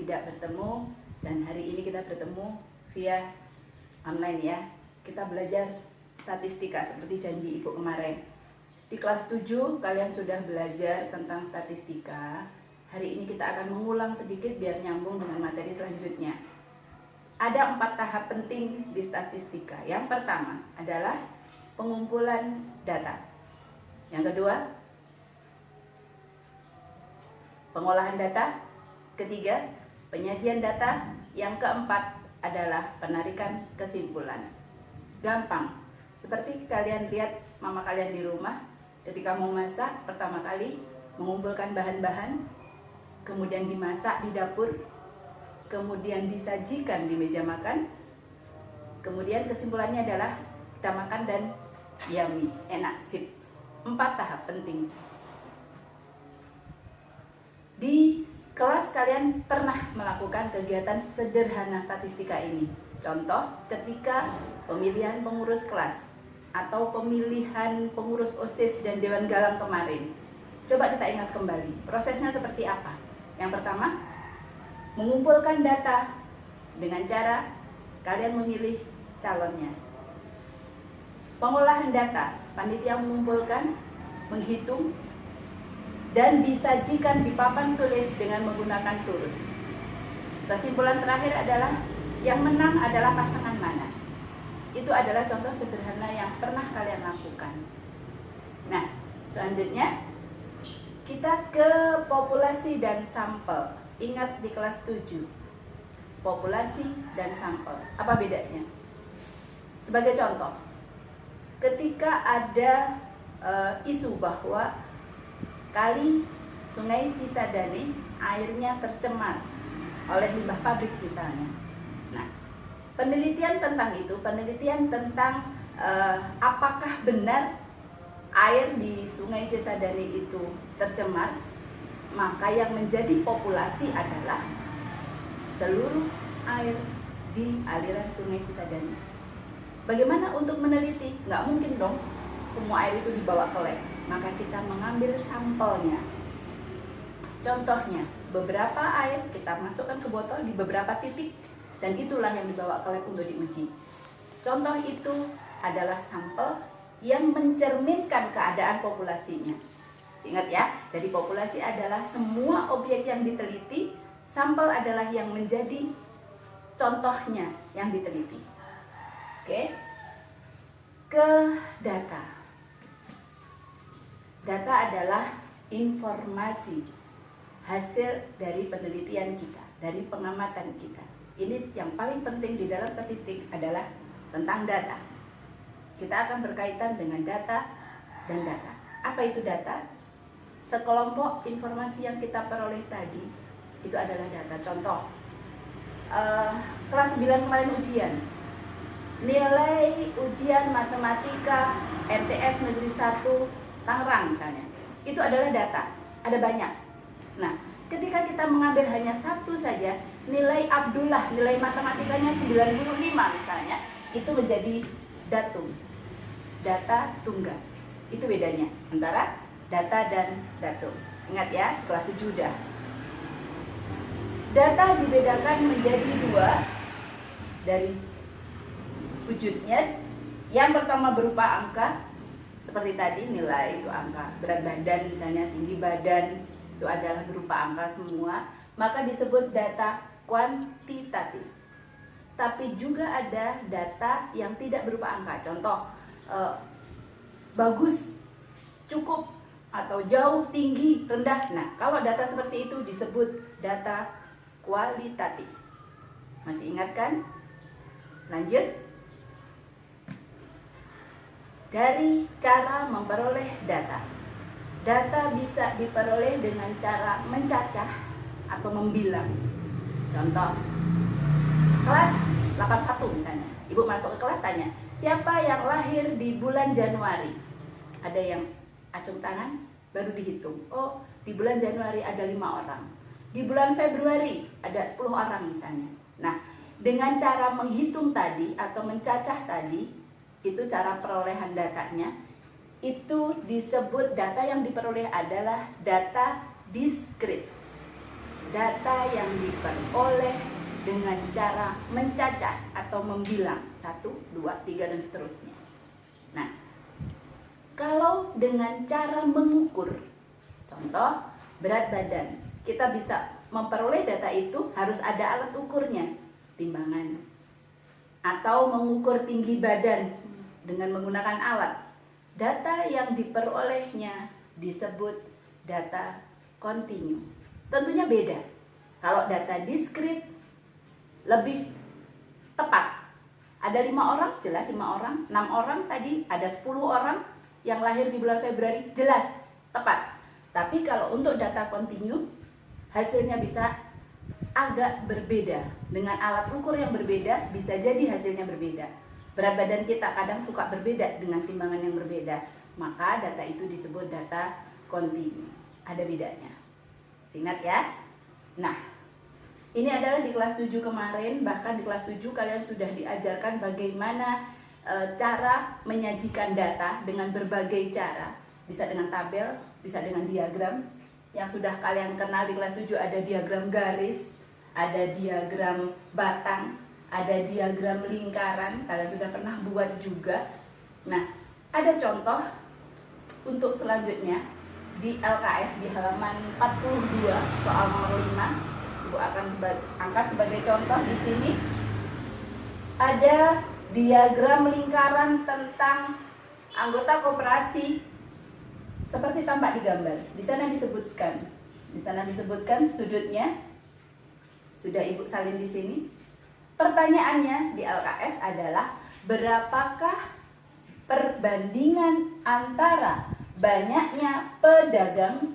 tidak bertemu, dan hari ini kita bertemu via online ya. Kita belajar statistika seperti janji Ibu kemarin. Di kelas 7 kalian sudah belajar tentang statistika. Hari ini kita akan mengulang sedikit biar nyambung dengan materi selanjutnya. Ada 4 tahap penting di statistika. Yang pertama adalah pengumpulan data. Yang kedua, pengolahan data. Ketiga, penyajian data. Yang keempat adalah penarikan kesimpulan. Gampang. Seperti kalian lihat mama kalian di rumah, ketika mau masak, pertama kali mengumpulkan bahan-bahan, kemudian dimasak di dapur, kemudian disajikan di meja makan, kemudian kesimpulannya adalah kita makan dan yummy, enak, sip. 4 tahap penting. Di kelas kalian pernah melakukan kegiatan sederhana statistika ini. Contoh ketika pemilihan pengurus kelas atau pemilihan pengurus OSIS dan Dewan Galang kemarin. Coba kita ingat kembali, prosesnya seperti apa? Yang pertama, mengumpulkan data dengan cara kalian memilih calonnya. Pengolahan data, panitia mengumpulkan, menghitung, dan disajikan di papan tulis dengan menggunakan tulis. Kesimpulan terakhir adalah yang menang adalah pasangan mana. Itu adalah contoh sederhana yang pernah kalian lakukan. Nah, selanjutnya kita ke populasi dan sampel. Ingat di kelas 7, populasi dan sampel. Apa bedanya? Sebagai contoh, ketika ada isu bahwa kali Sungai Cisadane airnya tercemar oleh limbah pabrik misalnya. Nah, penelitian tentang itu, penelitian tentang apakah benar air di Sungai Cisadane itu tercemar, maka yang menjadi populasi adalah seluruh air di aliran Sungai Cisadane. Bagaimana untuk meneliti? Nggak mungkin dong semua air itu dibawa ke lab. Maka kita mengambil sampelnya. Contohnya, beberapa air kita masukkan ke botol di beberapa titik, dan itulah yang dibawa ke lab untuk diuji. Contoh itu adalah sampel yang mencerminkan keadaan populasinya. Ingat ya, jadi populasi adalah semua objek yang diteliti, sampel adalah yang menjadi contohnya yang diteliti. Oke, ke data. Data adalah informasi hasil dari penelitian kita, dari pengamatan kita. Ini yang paling penting di dalam statistik adalah tentang data. Kita akan berkaitan dengan data dan data. Apa itu data? Sekelompok informasi yang kita peroleh tadi, itu adalah data. Contoh, kelas 9 kemarin ujian. Nilai ujian matematika MTS Negeri 1 Tangerang misalnya, itu adalah data, ada banyak. Nah, ketika kita mengambil hanya satu saja, nilai Abdullah, nilai matematikanya 95 misalnya, itu menjadi datum, data tunggal. Itu bedanya antara data dan datum. Ingat ya, kelas 7 udah. Data dibedakan menjadi 2 dari wujudnya. Yang pertama berupa angka, seperti tadi nilai itu angka, berat badan misalnya, tinggi badan, itu adalah berupa angka semua, maka disebut data kuantitatif. Tapi juga ada data yang tidak berupa angka. Contoh, bagus, cukup, atau jauh, tinggi, rendah. Nah, kalau data seperti itu disebut data kualitatif. Masih ingat kan? Lanjut. Dari cara memperoleh data. Data bisa diperoleh dengan cara mencacah atau membilang. Contoh, kelas 81 misalnya. Ibu masuk ke kelas tanya, siapa yang lahir di bulan Januari? Ada yang acung tangan, baru dihitung. Oh, di bulan Januari ada 5 orang. Di bulan Februari ada 10 orang misalnya. Nah, dengan cara menghitung tadi atau mencacah tadi, itu cara perolehan datanya, itu disebut data yang diperoleh adalah data diskrit. data yang diperoleh dengan cara mencacah atau membilang 1, 2, 3 dan seterusnya. Nah, kalau dengan cara mengukur, contoh berat badan, kita bisa memperoleh data itu harus ada alat ukurnya, timbangan, atau mengukur tinggi badan dengan menggunakan alat. Data yang diperolehnya disebut data kontinu. Tentunya beda. Kalau data diskrit lebih tepat. Ada 5 orang, jelas 5 orang, 6 orang tadi, ada 10 orang yang lahir di bulan Februari, jelas tepat. Tapi kalau untuk data kontinu, hasilnya bisa agak berbeda. Dengan alat ukur yang berbeda, bisa jadi hasilnya berbeda. Berat badan kita kadang suka berbeda dengan timbangan yang berbeda. Maka data itu disebut data kontinu. Ada bedanya. Ingat ya. Nah, ini adalah di kelas 7 kemarin. Bahkan di kelas 7 kalian sudah diajarkan bagaimana cara menyajikan data dengan berbagai cara. Bisa dengan tabel, bisa dengan diagram. Yang sudah kalian kenal di kelas 7 ada diagram garis, ada diagram batang, ada diagram lingkaran. Kalian sudah pernah buat juga. Nah, ada contoh untuk selanjutnya di LKS di halaman 42 soal nomor 5. Ibu akan angkat sebagai contoh di sini. Ada diagram lingkaran tentang anggota koperasi seperti tampak di gambar. Di sana disebutkan sudutnya. Sudah Ibu salin di sini. Pertanyaannya di LKS adalah berapakah perbandingan antara banyaknya pedagang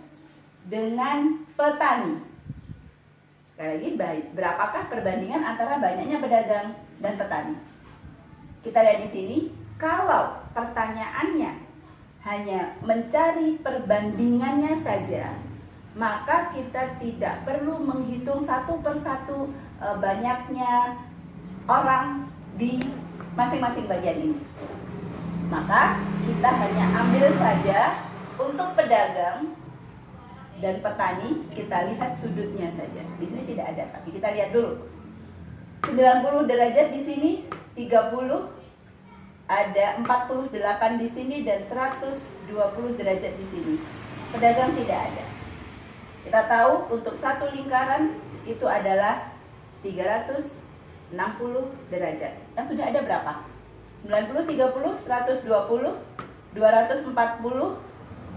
dengan petani? Sekali lagi, berapakah perbandingan antara banyaknya pedagang dan petani? Kita lihat di sini, kalau pertanyaannya hanya mencari perbandingannya saja, maka kita tidak perlu menghitung satu persatu banyaknya orang di masing-masing bagian ini. Maka kita hanya ambil saja untuk pedagang dan petani, kita lihat sudutnya saja. Di sini tidak ada, tapi kita lihat dulu. 90 derajat di sini, 30, ada 48 di sini dan 120 derajat di sini. Pedagang tidak ada. Kita tahu untuk satu lingkaran itu adalah 360 derajat. Yang sudah ada berapa? 90, 30, 120, 240,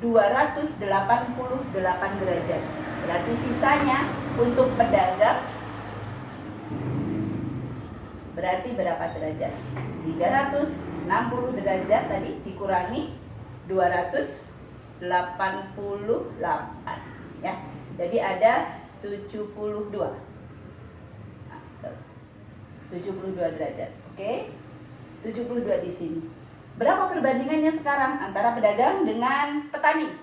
288 derajat. Berarti sisanya untuk pedagang berarti berapa derajat? 360 derajat tadi dikurangi 288 ya. Jadi ada 72 derajat. Oke. 72 di sini. Berapa perbandingannya sekarang antara pedagang dengan petani?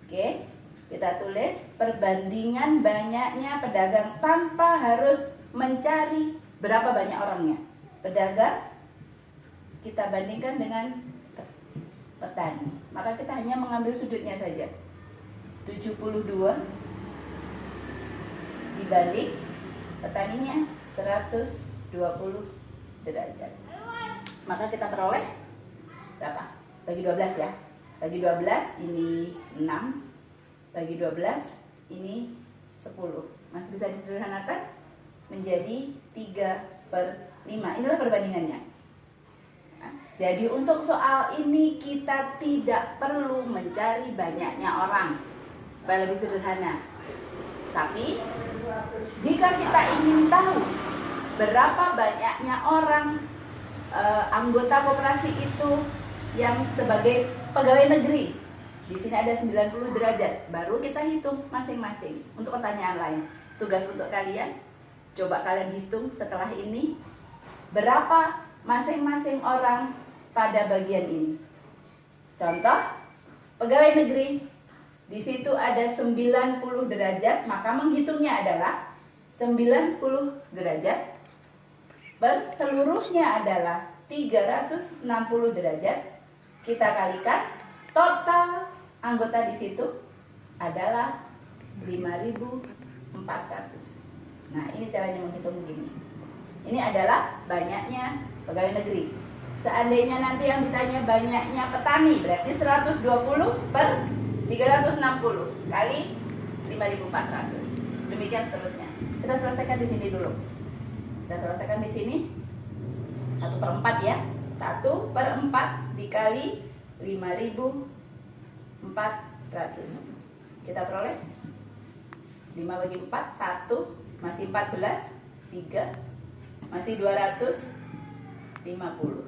Oke, kita tulis perbandingan banyaknya pedagang tanpa harus mencari berapa banyak orangnya. Pedagang kita bandingkan dengan petani. Maka kita hanya mengambil sudutnya saja. 72 dibanding petaninya 120 derajat. Maka kita peroleh berapa? Bagi 12 ya. Bagi 12 ini 6. Bagi 12 ini 10. Masih bisa disederhanakan menjadi 3/5. Inilah perbandingannya. Nah, jadi untuk soal ini kita tidak perlu mencari banyaknya orang supaya lebih sederhana. Tapi jika kita ingin tahu berapa banyaknya orang anggota koperasi itu yang sebagai pegawai negeri, di sini ada 90 derajat, baru kita hitung masing-masing. Untuk pertanyaan lain, tugas untuk kalian, coba kalian hitung setelah ini berapa masing-masing orang pada bagian ini. Contoh, pegawai negeri, di situ ada 90 derajat, maka menghitungnya adalah 90 derajat seluruhnya adalah 360 derajat. Kita kalikan, total anggota di situ adalah 5.000 Nah, ini caranya menghitung begini. Ini adalah banyaknya pegawai negeri. Seandainya nanti yang ditanya banyaknya petani, berarti 120 per 360 kali 5.400. Demikian seterusnya. Kita selesaikan di sini dulu. Kita selesaikan di sini. 1/4 ya. 1/4 dikali 5.400. Kita peroleh 5 bagi 4, 1, masih 14, 3, masih 250.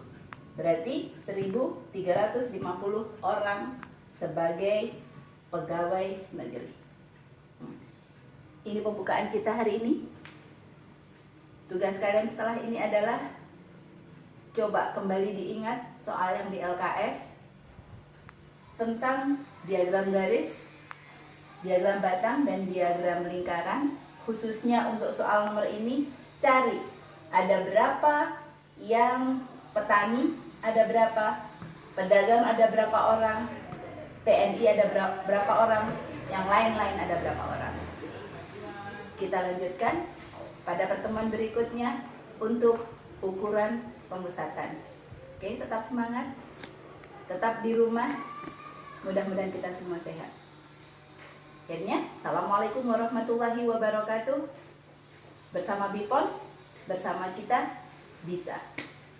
Berarti 1.350 orang sebagai pegawai negeri. Ini pembukaan kita hari ini. Tugas kalian setelah ini adalah coba kembali diingat soal yang di LKS tentang diagram garis, diagram batang, dan diagram lingkaran. Khususnya untuk soal nomor ini, cari ada berapa yang petani, ada berapa pedagang, ada berapa orang, TNI ada berapa orang, yang lain-lain ada berapa orang. Kita lanjutkan pada pertemuan berikutnya untuk ukuran pemusatan. Oke, tetap semangat, tetap di rumah. Mudah-mudahan kita semua sehat. Akhirnya, Assalamualaikum warahmatullahi wabarakatuh. Bersama Bipon, bersama kita bisa.